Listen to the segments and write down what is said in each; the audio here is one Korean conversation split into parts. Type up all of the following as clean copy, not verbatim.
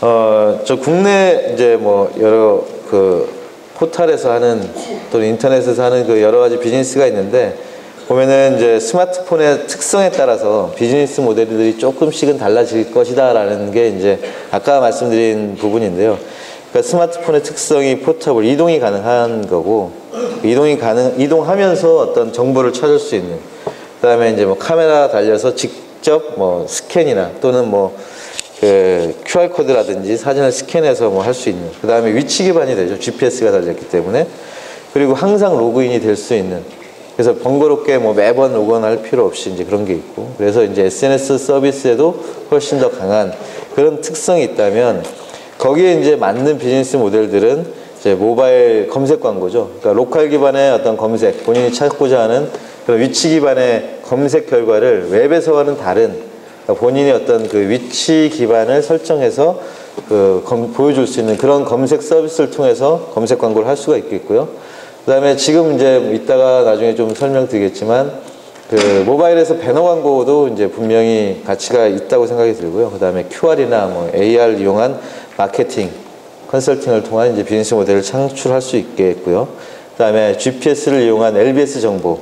저 국내 이제 뭐 여러 그 포털에서 하는 또는 인터넷에서 하는 그 여러 가지 비즈니스가 있는데, 보면은 이제 스마트폰의 특성에 따라서 비즈니스 모델들이 조금씩은 달라질 것이다라는 게 이제 아까 말씀드린 부분인데요. 그러니까 스마트폰의 특성이 포터블, 이동이 가능한 거고, 이동하면서 어떤 정보를 찾을 수 있는, 그다음에 이제 뭐 카메라 달려서 직접 뭐 스캔이나 또는 뭐 그 QR 코드라든지 사진을 스캔해서 뭐 할 수 있는, 그다음에 위치 기반이 되죠. GPS가 달렸기 때문에. 그리고 항상 로그인이 될 수 있는, 그래서 번거롭게 뭐 매번 로그인할 필요 없이 이제 그런 게 있고, 그래서 이제 SNS 서비스에도 훨씬 더 강한 그런 특성이 있다면, 거기에 이제 맞는 비즈니스 모델들은 이제 모바일 검색 광고죠. 그러니까 로컬 기반의 어떤 검색, 본인이 찾고자 하는 그런 위치 기반의 검색 결과를 웹에서와는 다른, 그러니까 본인의 어떤 그 위치 기반을 설정해서 보여줄 수 있는 그런 검색 서비스를 통해서 검색 광고를 할 수가 있겠고요. 그 다음에 지금 이제 이따가 나중에 좀 설명드리겠지만, 그 모바일에서 배너 광고도 이제 분명히 가치가 있다고 생각이 들고요. 그 다음에 QR이나 뭐 AR 이용한 마케팅, 컨설팅을 통한 이제 비즈니스 모델을 창출할 수 있겠고요. 그 다음에 GPS를 이용한 LBS 정보,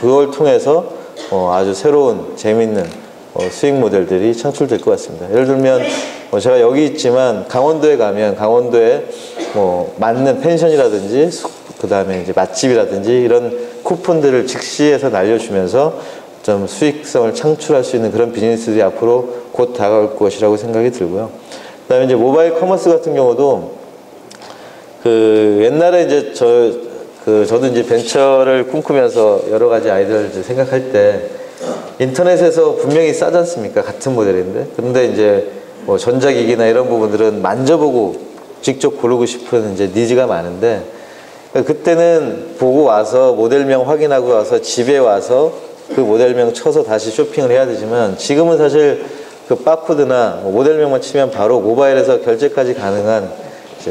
그걸 통해서 아주 새로운 재미있는 수익 모델들이 창출될 것 같습니다. 예를 들면 제가 여기 있지만 강원도에 가면 강원도에 뭐 맞는 펜션이라든지 그 다음에 이제 맛집이라든지 이런 쿠폰들을 즉시해서 날려주면서 좀 수익성을 창출할 수 있는 그런 비즈니스들이 앞으로 곧 다가올 것이라고 생각이 들고요. 그 다음에 이제 모바일 커머스 같은 경우도 옛날에 이제 저도 이제 벤처를 꿈꾸면서 여러 가지 아이디어를 이제 생각할 때, 인터넷에서 분명히 싸지 않습니까? 같은 모델인데. 그런데 이제 뭐 전자기기나 이런 부분들은 만져보고 직접 고르고 싶은 이제 니즈가 많은데, 그때는 보고 와서 모델명 확인하고 와서 집에 와서 그 모델명 쳐서 다시 쇼핑을 해야 되지만, 지금은 사실 그 바푸드나 모델명만 치면 바로 모바일에서 결제까지 가능한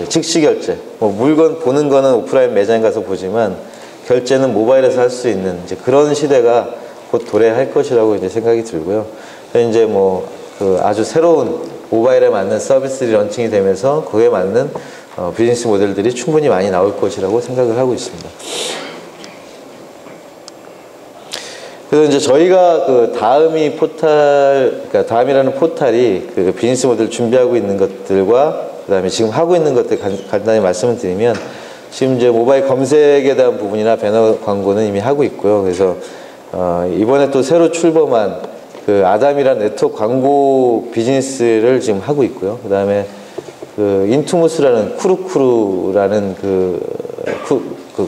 즉시 결제, 뭐 물건 보는 거는 오프라인 매장에 가서 보지만 결제는 모바일에서 할 수 있는 이제 그런 시대가 곧 도래할 것이라고 이제 생각이 들고요. 이제 뭐 아주 새로운 모바일에 맞는 서비스들이 런칭이 되면서 그에 맞는 비즈니스 모델들이 충분히 많이 나올 것이라고 생각을 하고 있습니다. 그래서 이제 저희가 그러니까 다음이라는 포탈이 그 비즈니스 모델을 준비하고 있는 것들과 그 다음에 지금 하고 있는 것들 간단히 말씀을 드리면, 지금 이제 모바일 검색에 대한 부분이나 배너 광고는 이미 하고 있고요. 그래서 이번에 또 새로 출범한 그 아담이라는 네트워크 광고 비즈니스를 지금 하고 있고요. 그 다음에 그 인투모스라는 쿠루쿠루라는 그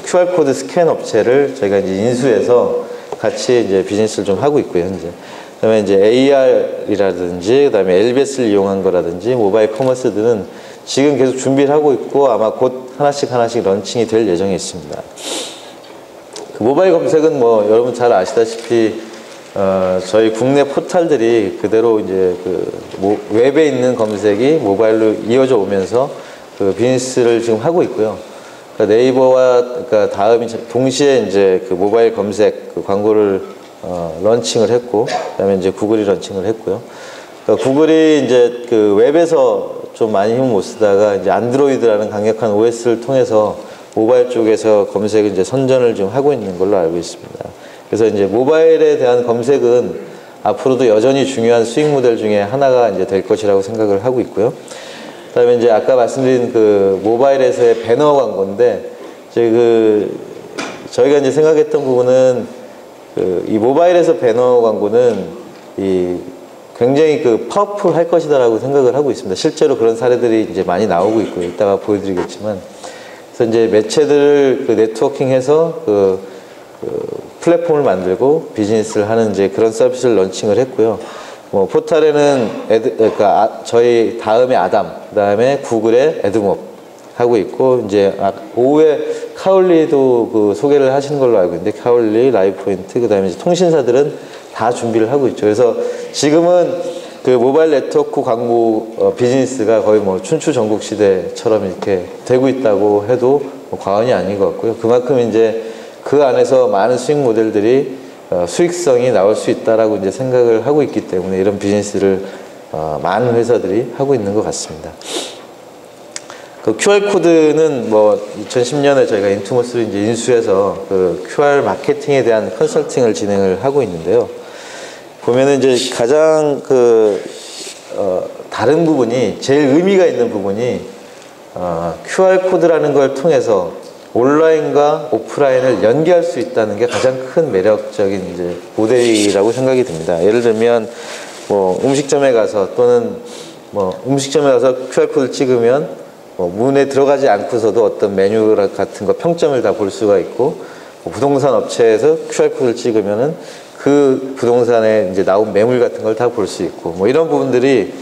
QR코드 스캔 업체를 저희가 이제 인수해서 같이 이제 비즈니스를 좀 하고 있고요, 현재. 그 다음에 이제 AR이라든지, 그 다음에 LBS를 이용한 거라든지, 모바일 커머스들은 지금 계속 준비를 하고 있고, 아마 곧 하나씩 런칭이 될 예정에 있습니다. 그 모바일 검색은 뭐 여러분 잘 아시다시피 저희 국내 포털들이 그대로 이제 웹에 있는 검색이 모바일로 이어져 오면서 그 비즈니스를 지금 하고 있고요. 그러니까 네이버와 다음이 동시에 이제 그 모바일 검색 그 광고를 런칭을 했고, 그다음에 이제 구글이 런칭을 했고요. 그러니까 구글이 이제 그 웹에서 좀 많이 힘을 못 쓰다가 이제 안드로이드라는 강력한 OS를 통해서 모바일 쪽에서 검색을 이제 선전을 좀 하고 있는 걸로 알고 있습니다. 그래서 이제 모바일에 대한 검색은 앞으로도 여전히 중요한 수익 모델 중에 하나가 이제 될 것이라고 생각을 하고 있고요. 그다음에 이제 아까 말씀드린 그 모바일에서의 배너 광고인데, 이제 저희가 이제 생각했던 부분은 이 모바일에서 배너 광고는 굉장히 파워풀 할 것이다라고 생각을 하고 있습니다. 실제로 그런 사례들이 이제 많이 나오고 있고요. 이따가 보여드리겠지만. 그래서 이제 매체들을 네트워킹해서 플랫폼을 만들고 비즈니스를 하는 이제 그런 서비스를 런칭을 했고요. 뭐 포털에는 저희 다음에 아담, 그 다음에 구글의 에드몹 하고 있고, 이제 오후에 카울리도 소개를 하시는 걸로 알고 있는데, 카울리, 라이프포인트, 그 다음에 통신사들은 다 준비를 하고 있죠. 그래서 지금은 그 모바일 네트워크 광고 비즈니스가 거의 뭐 춘추 전국 시대처럼 이렇게 되고 있다고 해도 뭐 과언이 아닌 것 같고요. 그만큼 이제 그 안에서 많은 수익 모델들이 수익성이 나올 수 있다라고 이제 생각을 하고 있기 때문에 이런 비즈니스를 많은 회사들이 하고 있는 것 같습니다. 그 QR코드는 뭐 2010년에 저희가 인투모스를 이제 인수해서 그 QR 마케팅에 대한 컨설팅을 진행을 하고 있는데요. 보면은 이제 가장 다른 부분이, 제일 의미가 있는 부분이 QR코드라는 걸 통해서 온라인과 오프라인을 연계할 수 있다는 게 가장 큰 매력적인 이제 모델이라고 생각이 듭니다. 예를 들면 뭐 음식점에 가서 또는 뭐 음식점에 가서 QR코드를 찍으면 문에 들어가지 않고서도 어떤 메뉴 같은 거 평점을 다 볼 수가 있고, 부동산 업체에서 QR코드를 찍으면은 그 부동산에 이제 나온 매물 같은 걸 다 볼 수 있고, 뭐 이런 부분들이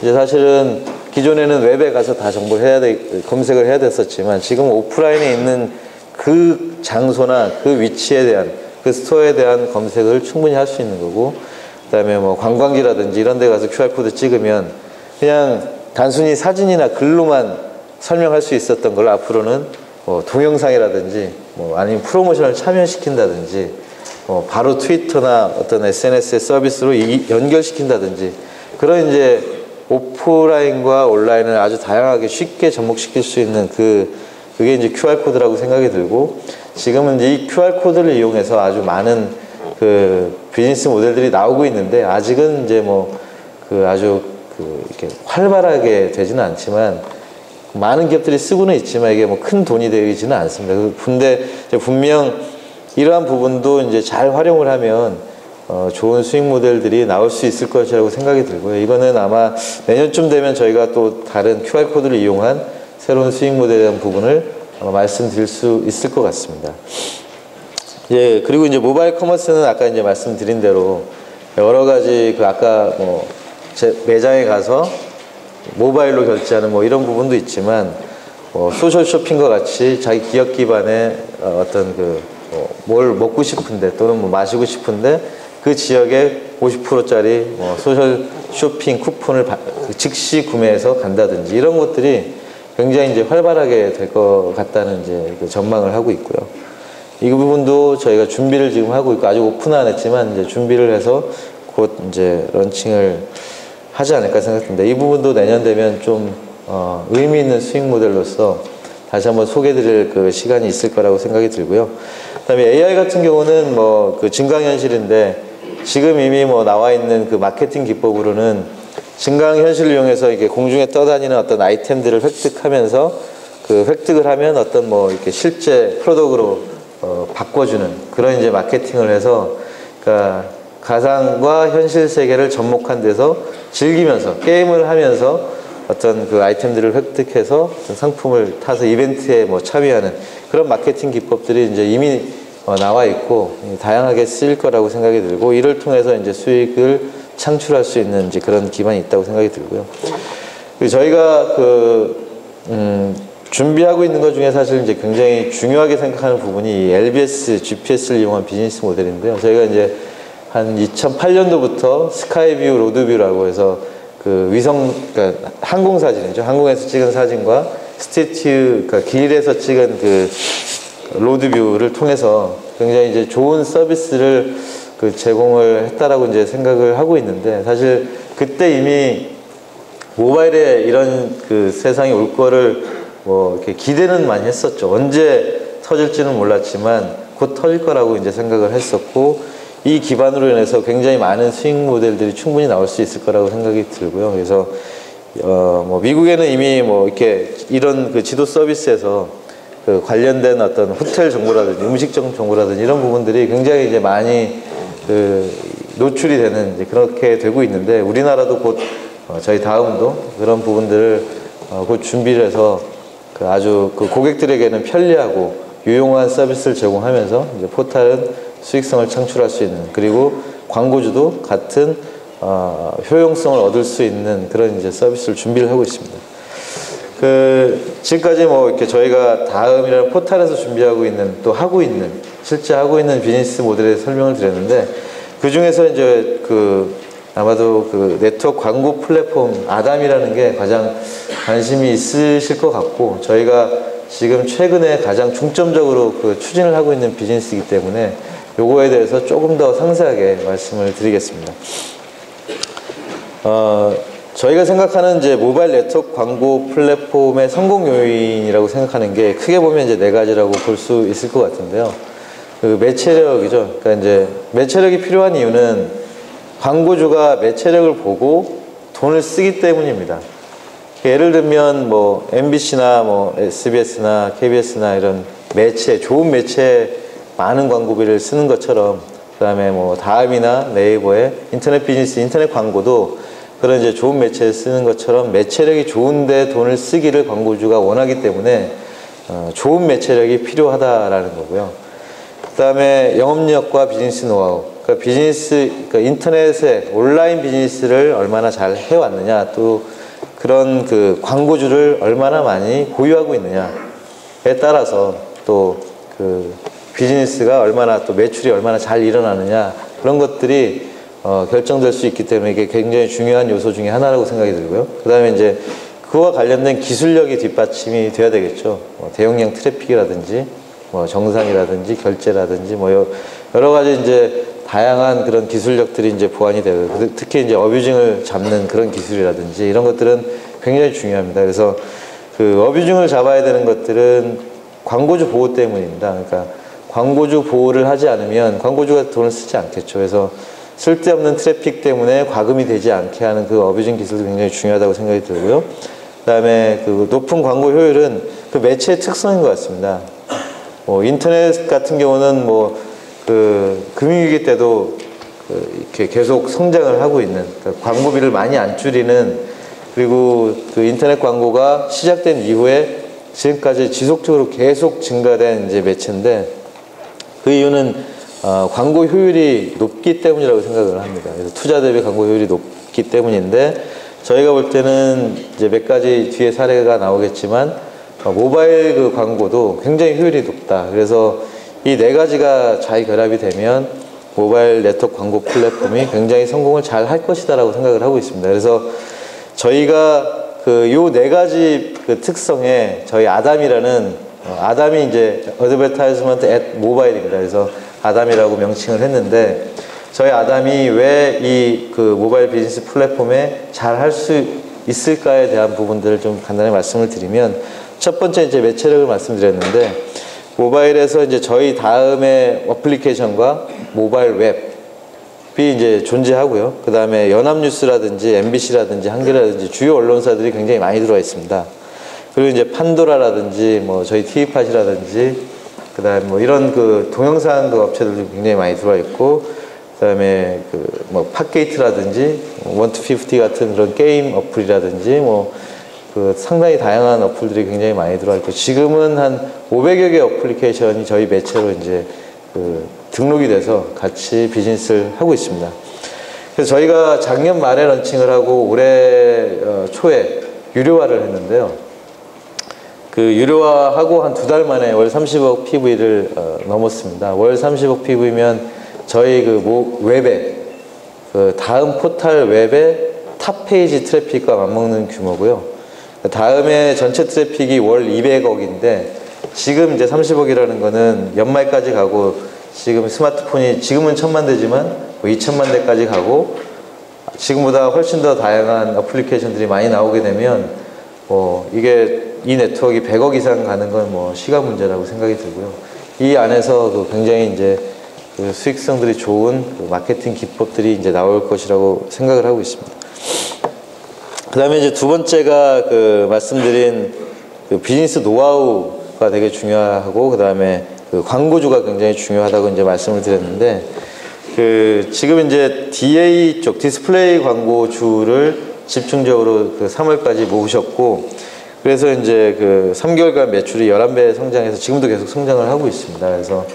이제 사실은 기존에는 웹에 가서 다 정보를 검색을 해야 됐었지만, 지금 오프라인에 있는 그 장소나 그 위치에 대한, 그 스토어에 대한 검색을 충분히 할 수 있는 거고, 그다음에 뭐 관광지라든지 이런 데 가서 QR코드 찍으면 그냥 단순히 사진이나 글로만 설명할 수 있었던 걸 앞으로는 동영상이라든지 아니면 프로모션을 참여시킨다든지 바로 트위터나 어떤 SNS의 서비스로 연결시킨다든지, 그런 이제 오프라인과 온라인을 아주 다양하게 쉽게 접목시킬 수 있는 그게 이제 QR코드라고 생각이 들고, 지금은 이제 이 QR코드를 이용해서 아주 많은 비즈니스 모델들이 나오고 있는데, 아직은 이제 아주 이렇게 활발하게 되지는 않지만, 많은 기업들이 쓰고는 있지만 이게 큰 돈이 되지는 않습니다. 근데 분명 이러한 부분도 이제 잘 활용을 하면 좋은 수익 모델들이 나올 수 있을 것이라고 생각이 들고요. 이거는 아마 내년쯤 되면 저희가 또 다른 QR코드를 이용한 새로운 수익 모델에 대한 부분을 아마 말씀드릴 수 있을 것 같습니다. 예, 그리고 이제 모바일 커머스는 아까 이제 말씀드린 대로 여러 가지 아까 제 매장에 가서 모바일로 결제하는 이런 부분도 있지만, 소셜 쇼핑과 같이 자기 기업 기반의 어떤 뭘 먹고 싶은데 또는 마시고 싶은데 그 지역에 50%짜리 소셜 쇼핑 쿠폰을 즉시 구매해서 간다든지, 이런 것들이 굉장히 이제 활발하게 될 것 같다는 이제 전망을 하고 있고요. 이 부분도 저희가 준비를 지금 하고 있고, 아직 오픈은 안 했지만 이제 준비를 해서 곧 이제 런칭을 하지 않을까 생각합니다. 이 부분도 내년 되면 좀 의미 있는 수익 모델로서 다시 한번 소개해드릴 시간이 있을 거라고 생각이 들고요. 그다음에 AI 같은 경우는 증강현실인데, 지금 이미 나와 있는 마케팅 기법으로는 증강현실을 이용해서 이게 공중에 떠다니는 어떤 아이템들을 획득하면서 획득을 하면 어떤 이렇게 실제 프로덕트로 바꿔주는 그런 이제 마케팅을 해서, 그러니까 가상과 현실 세계를 접목한 데서 즐기면서 게임을 하면서 어떤 아이템들을 획득해서 어떤 상품을 타서 이벤트에 참여하는 그런 마케팅 기법들이 이제 이미 나와 있고 다양하게 쓰일 거라고 생각이 들고, 이를 통해서 이제 수익을 창출할 수 있는 이제 그런 기반이 있다고 생각이 들고요. 그리고 저희가 준비하고 있는 것 중에 사실 이제 굉장히 중요하게 생각하는 부분이 LBS, GPS를 이용한 비즈니스 모델인데요. 저희가 이제 한 2008년도부터 스카이뷰, 로드뷰라고 해서 그러니까 항공 사진이죠. 항공에서 찍은 사진과 스트리트, 그러니까 길에서 찍은 로드뷰를 통해서 굉장히 이제 좋은 서비스를 제공을 했다라고 이제 생각을 하고 있는데, 사실 그때 이미 모바일에 이런 세상이 올 거를 이렇게 기대는 많이 했었죠. 언제 터질지는 몰랐지만 곧 터질 거라고 이제 생각을 했었고, 이 기반으로 인해서 굉장히 많은 수익 모델들이 충분히 나올 수 있을 거라고 생각이 들고요. 그래서 미국에는 이미 이렇게 이런 지도 서비스에서 관련된 어떤 호텔 정보라든지 음식점 정보라든지 이런 부분들이 굉장히 이제 많이 노출이 되는 이제 그렇게 되고 있는데, 우리나라도 곧 저희 다음도 그런 부분들을 곧 준비를 해서 아주 고객들에게는 편리하고 유용한 서비스를 제공하면서 이제 포탈은 수익성을 창출할 수 있는, 그리고 광고주도 같은 효용성을 얻을 수 있는 그런 이제 서비스를 준비를 하고 있습니다. 지금까지 이렇게 저희가 다음이라는 포탈에서 준비하고 있는, 또 실제 하고 있는 비즈니스 모델에 설명을 드렸는데, 그 중에서 이제 아마도 네트워크 광고 플랫폼 아담이라는 게 가장 관심이 있으실 것 같고, 저희가 지금 최근에 가장 중점적으로 추진을 하고 있는 비즈니스이기 때문에 요거에 대해서 조금 더 상세하게 말씀을 드리겠습니다. 저희가 생각하는 이제 모바일 네트워크 광고 플랫폼의 성공 요인이라고 생각하는 게 크게 보면 이제 네 가지라고 볼 수 있을 것 같은데요. 그 매체력이죠. 그러니까 이제 매체력이 필요한 이유는 광고주가 매체력을 보고 돈을 쓰기 때문입니다. 예를 들면 뭐 MBC나 뭐 SBS나 KBS나 이런 매체, 좋은 매체 많은 광고비를 쓰는 것처럼, 그다음에 뭐 다음이나 네이버의 인터넷 비즈니스, 인터넷 광고도 그런 이제 좋은 매체에 쓰는 것처럼 매체력이 좋은데 돈을 쓰기를 광고주가 원하기 때문에 좋은 매체력이 필요하다라는 거고요. 그다음에 영업력과 비즈니스 노하우. 그러니까 인터넷에 온라인 비즈니스를 얼마나 잘 해왔느냐, 또 그런 그 광고주를 얼마나 많이 보유하고 있느냐에 따라서 또 그 비즈니스가 얼마나, 또 매출이 얼마나 잘 일어나느냐, 그런 것들이 결정될 수 있기 때문에 이게 굉장히 중요한 요소 중에 하나라고 생각이 들고요. 그 다음에 이제 그와 관련된 기술력이 뒷받침이 돼야 되겠죠. 대용량 트래픽이라든지, 뭐 정상이라든지, 결제라든지, 뭐 여러 가지 이제 다양한 그런 기술력들이 이제 보완이 되고, 특히 이제 어뷰징을 잡는 그런 기술이라든지 이런 것들은 굉장히 중요합니다. 그래서 그 어뷰징을 잡아야 되는 것들은 광고주 보호 때문입니다. 그러니까 광고주 보호를 하지 않으면 광고주가 돈을 쓰지 않겠죠. 그래서 쓸데없는 트래픽 때문에 과금이 되지 않게 하는 그 어뷰징 기술도 굉장히 중요하다고 생각이 들고요. 그다음에 그 높은 광고 효율은 그 매체의 특성인 것 같습니다. 뭐 인터넷 같은 경우는 뭐 그 금융위기 때도 이렇게 계속 성장을 하고 있는, 그러니까 광고비를 많이 안 줄이는, 그리고 그 인터넷 광고가 시작된 이후에 지금까지 지속적으로 계속 증가된 이제 매체인데, 그 이유는 광고 효율이 높기 때문이라고 생각을 합니다. 그래서 투자 대비 광고 효율이 높기 때문인데, 저희가 볼 때는 이제 몇 가지 뒤에 사례가 나오겠지만 모바일 그 광고도 굉장히 효율이 높다. 그래서 이 네 가지가 잘 결합이 되면 모바일 네트워크 광고 플랫폼이 굉장히 성공을 잘 할 것이다라고 생각을 하고 있습니다. 그래서 저희가 그 요 네 가지 그 특성에 저희 아담이라는, 아담이 이제 어드버타이즈먼트 앳 모바일입니다. 그래서 아담이라고 명칭을 했는데, 저희 아담이 왜 이 그 모바일 비즈니스 플랫폼에 잘 할 수 있을까에 대한 부분들을 좀 간단히 말씀을 드리면, 첫 번째 이제 매체력을 말씀드렸는데, 모바일에서 이제 저희 다음에 어플리케이션과 모바일 웹이 이제 존재하고요. 그 다음에 연합뉴스라든지 MBC라든지 한겨레라든지 주요 언론사들이 굉장히 많이 들어와 있습니다. 그리고 이제 판도라라든지 뭐 저희 TV팟이라든지, 그 다음에 뭐 이런 그 동영상 그 업체들도 굉장히 많이 들어와 있고, 그 다음에 그 뭐 팟게이트라든지 1to50 같은 그런 게임 어플이라든지 뭐 그 상당히 다양한 어플들이 굉장히 많이 들어와 있고, 지금은 한 500여 개 어플리케이션이 저희 매체로 이제 그 등록이 돼서 같이 비즈니스를 하고 있습니다. 그래서 저희가 작년 말에 런칭을 하고 올해 초에 유료화를 했는데요. 그 유료화하고 한 2달 만에 월 30억 PV를 넘었습니다. 월 30억 PV면 저희 그 웹에 그 다음 포탈 웹의 탑 페이지 트래픽과 맞먹는 규모고요. 다음에 전체 트래픽이 월 200억인데 지금 이제 30억이라는 거는 연말까지 가고, 지금 스마트폰이 지금은 1000만 대지만 뭐 2000만 대까지 가고, 지금보다 훨씬 더 다양한 어플리케이션들이 많이 나오게 되면 이게 이 네트워크가 100억 이상 가는 건 뭐 시간 문제라고 생각이 들고요. 이 안에서 그 굉장히 이제 그 수익성들이 좋은 그 마케팅 기법들이 이제 나올 것이라고 생각을 하고 있습니다. 그 다음에 이제 두 번째가 그 말씀드린 그 비즈니스 노하우가 되게 중요하고, 그 다음에 그 광고주가 굉장히 중요하다고 이제 말씀을 드렸는데, 그 지금 이제 DA 쪽 디스플레이 광고주를 집중적으로 그 3월까지 모으셨고, 그래서 이제 그 3개월간 매출이 11배 성장해서 지금도 계속 성장을 하고 있습니다. 그래서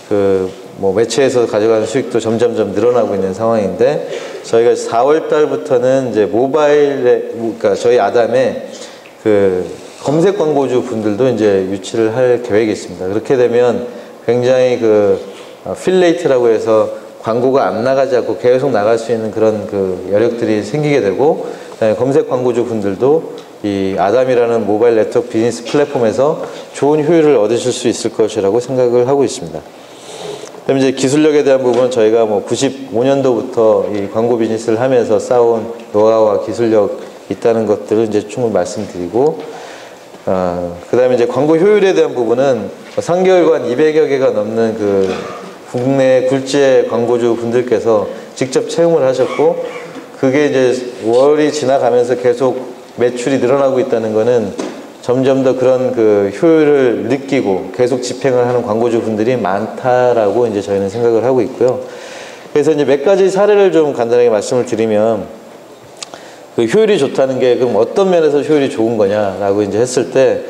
그 뭐 매체에서 가져가는 수익도 점점점 늘어나고 있는 상황인데, 저희가 4월 달부터는 이제 모바일에, 그러니까 저희 아담에 그 검색 광고주 분들도 이제 유치를 할 계획이 있습니다. 그렇게 되면 굉장히 그 필레이트라고 해서 광고가 안 나가지 않고 계속 나갈 수 있는 그런 그 여력들이 생기게 되고, 검색 광고주 분들도 이 아담이라는 모바일 네트워크 비즈니스 플랫폼에서 좋은 효율을 얻으실 수 있을 것이라고 생각을 하고 있습니다. 그다음에 이제 기술력에 대한 부분은 저희가 뭐 95년도부터 이 광고 비즈니스를 하면서 쌓아온 노하우와 기술력 있다는 것들을 이제 충분히 말씀드리고, 그다음에 이제 광고 효율에 대한 부분은 3개월간 200여 개가 넘는 그 국내 굴지의 광고주 분들께서 직접 체험을 하셨고, 그게 이제 월이 지나가면서 계속 매출이 늘어나고 있다는 거는 점점 더 그런 그 효율을 느끼고 계속 집행을 하는 광고주 분들이 많다라고 이제 저희는 생각을 하고 있고요. 그래서 이제 몇 가지 사례를 좀 간단하게 말씀을 드리면, 그 효율이 좋다는 게 그럼 어떤 면에서 효율이 좋은 거냐라고 이제 했을 때,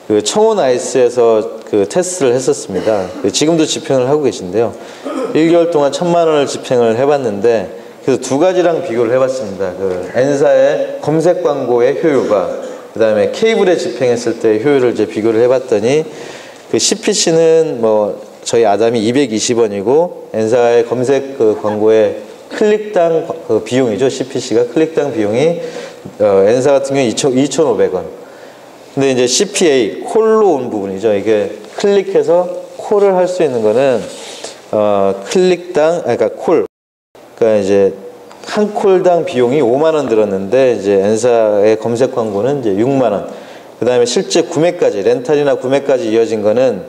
그 청원 아이스에서 그 테스트를 했었습니다. 지금도 집행을 하고 계신데요. 1개월 동안 1,000만 원을 집행을 해봤는데, 그래서 두 가지랑 비교를 해봤습니다. 그 N사의 검색 광고의 효율과 그 다음에 케이블에 집행했을 때 효율을 이제 비교를 해봤더니, 그 CPC는 뭐 저희 아담이 220원이고 N사의 검색 그 광고의 클릭당 그 비용이죠. CPC가 클릭당 비용이 N사 같은 경우 2,500원. 근데 이제 CPA 콜로 온 부분이죠. 이게 클릭해서 콜을 할 수 있는 거는 클릭당 그러니까 콜. 그러니까 이제 한 콜당 비용이 5만 원 들었는데, 이제 N사의 검색 광고는 이제 6만 원. 그 다음에 실제 구매까지, 렌탈이나 구매까지 이어진 거는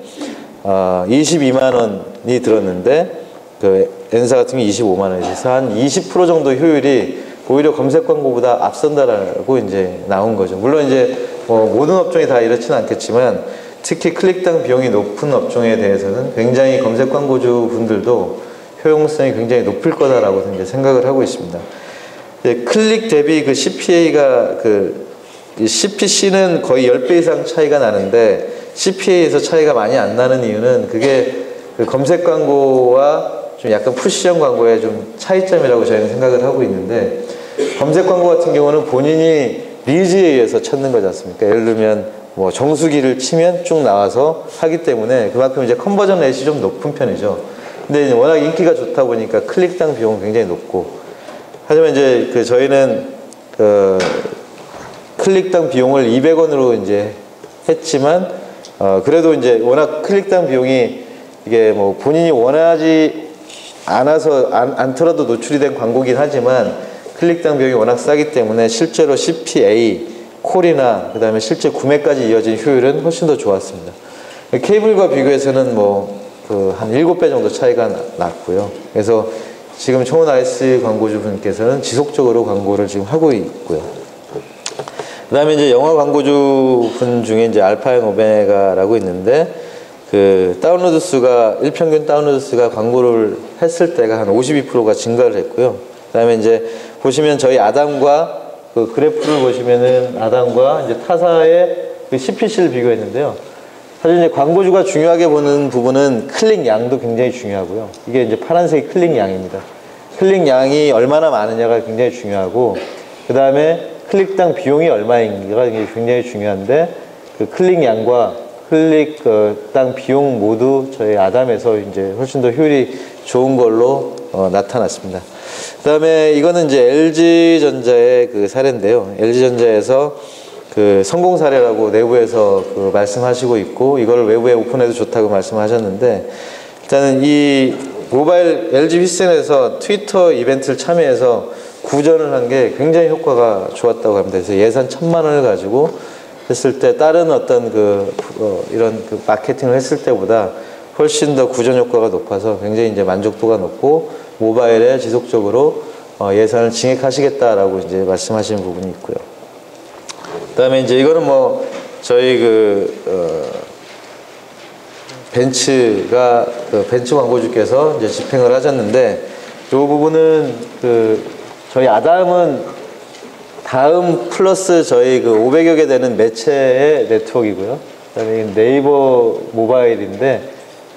22만 원이 들었는데, 그 N사 같은 경우 25만 원이서 한 20% 정도 효율이 오히려 검색 광고보다 앞선다라고 이제 나온 거죠. 물론 이제 모든 업종이 다 이렇지는 않겠지만, 특히 클릭당 비용이 높은 업종에 대해서는 굉장히 검색 광고주 분들도 효용성이 굉장히 높을 거다라고 이제 생각을 하고 있습니다. 클릭 대비 그 CPA가 그 CPC는 거의 10배 이상 차이가 나는데, CPA에서 차이가 많이 안 나는 이유는 그게 그 검색 광고와 좀 약간 푸시형 광고의 좀 차이점이라고 저희는 생각을 하고 있는데, 검색 광고 같은 경우는 본인이 니즈에 의해서 찾는 거지 않습니까? 예를 들면 뭐 정수기를 치면 쭉 나와서 하기 때문에 그만큼 이제 컨버전 렛이 좀 높은 편이죠. 근데 워낙 인기가 좋다 보니까 클릭당 비용은 굉장히 높고, 하지만 이제 그 저희는 그 클릭당 비용을 200원으로 이제 했지만, 그래도 이제 워낙 클릭당 비용이 이게 뭐 본인이 원하지 않아서 않더라도 노출이 된 광고긴 하지만, 클릭당 비용이 워낙 싸기 때문에 실제로 CPA, 콜이나 그 다음에 실제 구매까지 이어진 효율은 훨씬 더 좋았습니다. 케이블과 비교해서는 뭐 한 7배 정도 차이가 났고요. 그래서 지금 청원 아이스 광고주 분께서는 지속적으로 광고를 지금 하고 있고요. 그 다음에 이제 영화 광고주 분 중에 이제 알파 앤 오메가라고 있는데, 그 다운로드 수가, 일평균 다운로드 수가 광고를 했을 때가 한 52%가 증가를 했고요. 그 다음에 이제 보시면 저희 아담과 그 그래프를 보시면은 아담과 이제 타사의 그 CPC를 비교했는데요. 사실 이제 광고주가 중요하게 보는 부분은 클릭 양도 굉장히 중요하고요. 이게 이제 파란색이 클릭 양입니다. 클릭 양이 얼마나 많으냐가 굉장히 중요하고, 그 다음에 클릭당 비용이 얼마인가가 굉장히 중요한데, 그 클릭 양과 클릭당 비용 모두 저희 아담에서 이제 훨씬 더 효율이 좋은 걸로 나타났습니다. 그 다음에 이거는 이제 LG전자의 그 사례인데요. LG전자에서 그 성공 사례라고 내부에서 그 말씀하시고 있고, 이걸 외부에 오픈해도 좋다고 말씀하셨는데, 일단은 이 모바일 LG 휘센에서 트위터 이벤트를 참여해서 구전을 한 게 굉장히 효과가 좋았다고 합니다. 그래서 예산 1,000만 원을 가지고 했을 때 다른 어떤 이런 그 마케팅을 했을 때보다 훨씬 더 구전 효과가 높아서 굉장히 이제 만족도가 높고, 모바일에 지속적으로 예산을 증액하시겠다라고 이제 말씀하시는 부분이 있고요. 그 다음에 이제 이거는 뭐 저희 벤츠가 벤츠 광고주께서 이제 집행을 하셨는데, 이 부분은 저희 아담은 다음 플러스 저희 500여 개 되는 매체의 네트워크이고요. 그 다음에 네이버 모바일인데,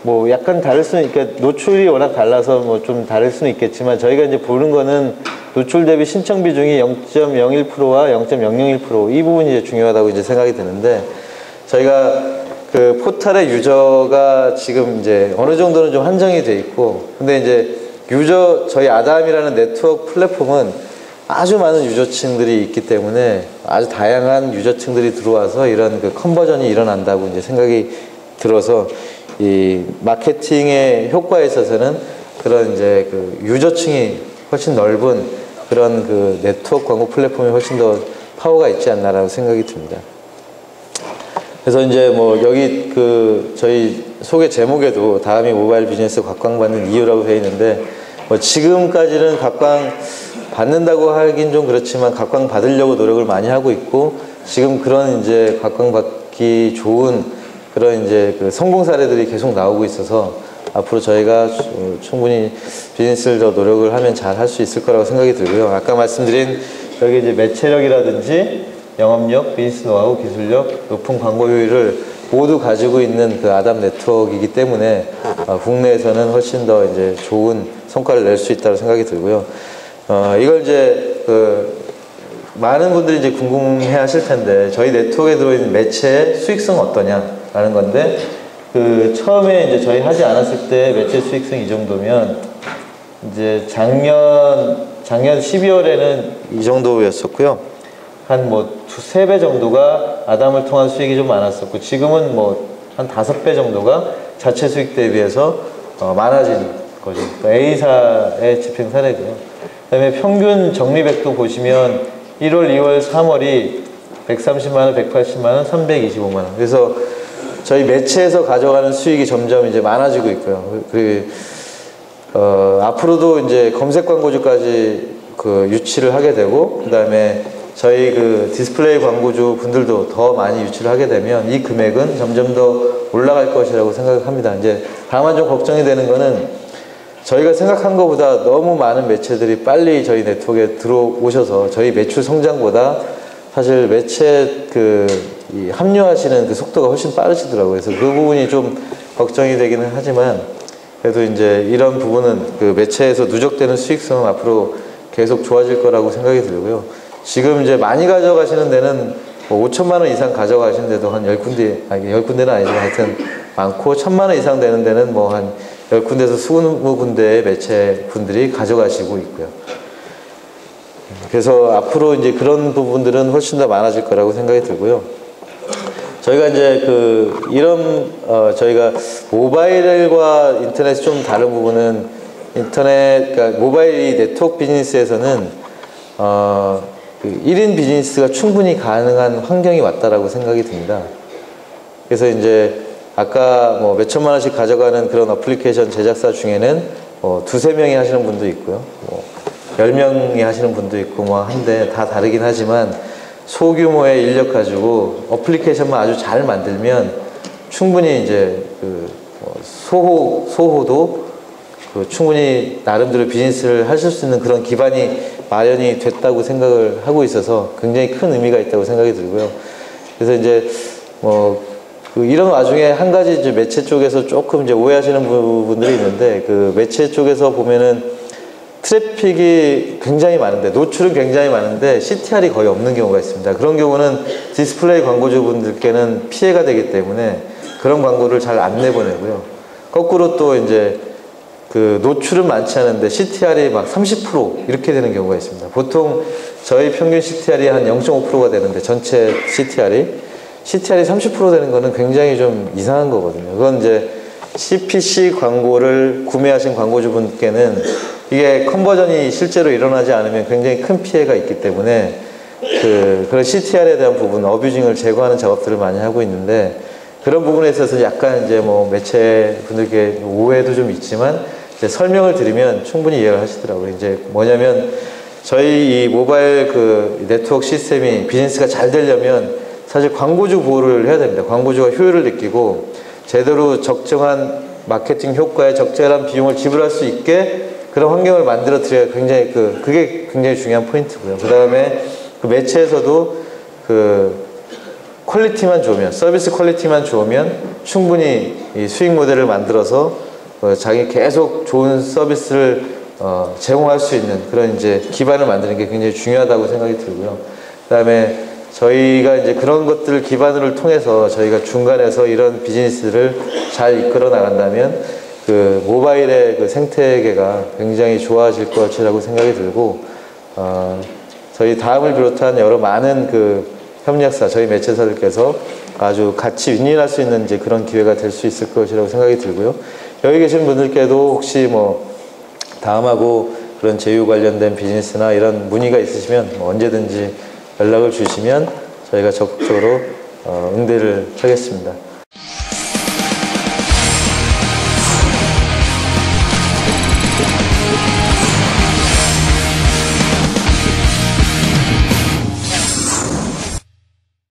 뭐 약간 다를 수는, 그러니까 노출이 워낙 달라서 뭐 좀 다를 수는 있겠지만, 저희가 이제 보는 거는 노출 대비 신청 비중이 0.01%와 0.001% 이 부분이 이제 중요하다고 이제 생각이 드는데, 저희가 그 포털의 유저가 지금 이제 어느 정도는 좀 한정이 돼 있고, 근데 이제 저희 아담이라는 네트워크 플랫폼은 아주 많은 유저층들이 있기 때문에 아주 다양한 유저층들이 들어와서 이런 그 컨버전이 일어난다고 이제 생각이 들어서, 이 마케팅의 효과에 있어서는 그런 이제 그 유저층이 훨씬 넓은 그런 그 네트워크 광고 플랫폼이 훨씬 더 파워가 있지 않나라고 생각이 듭니다. 그래서 이제 뭐 여기 그 저희 소개 제목에도 다음이 모바일 비즈니스 각광받는 이유라고 되어 있는데, 뭐 지금까지는 각광 받는다고 하긴 좀 그렇지만 각광 받으려고 노력을 많이 하고 있고, 지금 그런 이제 각광받기 좋은 그런 이제 그 성공 사례들이 계속 나오고 있어서 앞으로 저희가 충분히 비즈니스를 더 노력을 하면 잘 할 수 있을 거라고 생각이 들고요. 아까 말씀드린 여기 이제 매체력이라든지 영업력, 비즈니스 노하우, 기술력, 높은 광고 효율을 모두 가지고 있는 그 아담 네트워크이기 때문에 국내에서는 훨씬 더 이제 좋은 성과를 낼 수 있다고 생각이 들고요. 이걸 이제 그 많은 분들이 이제 궁금해 하실 텐데, 저희 네트워크에 들어있는 매체의 수익성 어떠냐라는 건데, 그 처음에 이제 저희 하지 않았을 때 매체 수익성 이 정도면, 이제 작년 12월에는 이 정도였었고요. 한 뭐 2-3배 정도가 아담을 통한 수익이 좀 많았었고, 지금은 뭐 한 5배 정도가 자체 수익 대비해서 많아진 거죠. A사의 집행 사례고요. 그 다음에 평균 적립액도 보시면 1월, 2월, 3월이 130만원, 180만원, 325만원. 그래서 저희 매체에서 가져가는 수익이 점점 이제 많아지고 있고요. 앞으로도 이제 검색 광고주까지 그 유치를 하게 되고, 그 다음에 저희 그 디스플레이 광고주 분들도 더 많이 유치를 하게 되면 이 금액은 점점 더 올라갈 것이라고 생각합니다. 이제 다만 좀 걱정이 되는 거는, 저희가 생각한 것보다 너무 많은 매체들이 빨리 저희 네트워크에 들어오셔서 저희 매출 성장보다 사실 매체 이 합류하시는 그 속도가 훨씬 빠르시더라고요. 그래서 그 부분이 좀 걱정이 되기는 하지만, 그래도 이제 이런 부분은 그 매체에서 누적되는 수익성은 앞으로 계속 좋아질 거라고 생각이 들고요. 지금 이제 많이 가져가시는 데는 뭐 5천만 원 이상 가져가시는 데도 한 10군데, 아니 10군데는 아니지만 하여튼 많고, 1,000만 원 이상 되는 데는 뭐 한 10군데에서 20군데의 매체 분들이 가져가시고 있고요. 그래서 앞으로 이제 그런 부분들은 훨씬 더 많아질 거라고 생각이 들고요. 저희가 이제 저희가 모바일과 인터넷이 좀 다른 부분은, 그러니까 모바일 네트워크 비즈니스에서는 그 1인 비즈니스가 충분히 가능한 환경이 왔다라고 생각이 듭니다. 그래서 이제 아까 뭐 몇천만 원씩 가져가는 그런 어플리케이션 제작사 중에는 2-3명이 하시는 분도 있고요. 10명이 하시는 분도 있고 뭐 한데 다 다르긴 하지만, 소규모의 인력 가지고 어플리케이션만 아주 잘 만들면 충분히 이제 소호도 충분히 나름대로 비즈니스를 하실 수 있는 그런 기반이 마련이 됐다고 생각을 하고 있어서 굉장히 큰 의미가 있다고 생각이 들고요. 그래서 이제 이런 와중에 한 가지 이제 매체 쪽에서 조금 이제 오해하시는 부분들이 있는데, 그 매체 쪽에서 보면은 트래픽이 굉장히 많은데, 노출은 굉장히 많은데 CTR이 거의 없는 경우가 있습니다. 그런 경우는 디스플레이 광고주분들께는 피해가 되기 때문에 그런 광고를 잘 안 내보내고요. 거꾸로 또 이제 그 노출은 많지 않은데 CTR이 막 30% 이렇게 되는 경우가 있습니다. 보통 저희 평균 CTR이 한 0.5%가 되는데, 전체 CTR이 30% 되는 거는 굉장히 좀 이상한 거거든요. 그건 이제 CPC 광고를 구매하신 광고주분께는 이게 컨버전이 실제로 일어나지 않으면 굉장히 큰 피해가 있기 때문에 그런 CTR에 대한 부분, 어뷰징을 제거하는 작업들을 많이 하고 있는데, 그런 부분에 있어서 약간 이제 뭐 매체 분들께 오해도 좀 있지만, 이제 설명을 드리면 충분히 이해를 하시더라고요. 이제 뭐냐면, 저희 이 모바일 네트워크 시스템이 비즈니스가 잘 되려면 사실 광고주 보호를 해야 됩니다. 광고주가 효율을 느끼고 제대로 적정한 마케팅 효과에 적절한 비용을 지불할 수 있게 그런 환경을 만들어 드려야 굉장히 그게 굉장히 중요한 포인트고요. 그 다음에 그 매체에서도 퀄리티만 좋으면, 서비스 퀄리티만 좋으면 충분히 이 수익 모델을 만들어서 자기 계속 좋은 서비스를 제공할 수 있는 그런 이제 기반을 만드는 게 굉장히 중요하다고 생각이 들고요. 그 다음에 저희가 이제 그런 것들을 기반으로 통해서 저희가 중간에서 이런 비즈니스를 잘 이끌어 나간다면 모바일의 생태계가 굉장히 좋아질 것이라고 생각이 들고, 저희 다음을 비롯한 여러 많은 협력사, 저희 매체사들께서 아주 같이 윈윈할 수 있는 이제 그런 기회가 될 수 있을 것이라고 생각이 들고요. 여기 계신 분들께도 혹시 뭐 다음하고 그런 제휴 관련된 비즈니스나 이런 문의가 있으시면 뭐 언제든지 연락을 주시면 저희가 적극적으로 응대를 하겠습니다.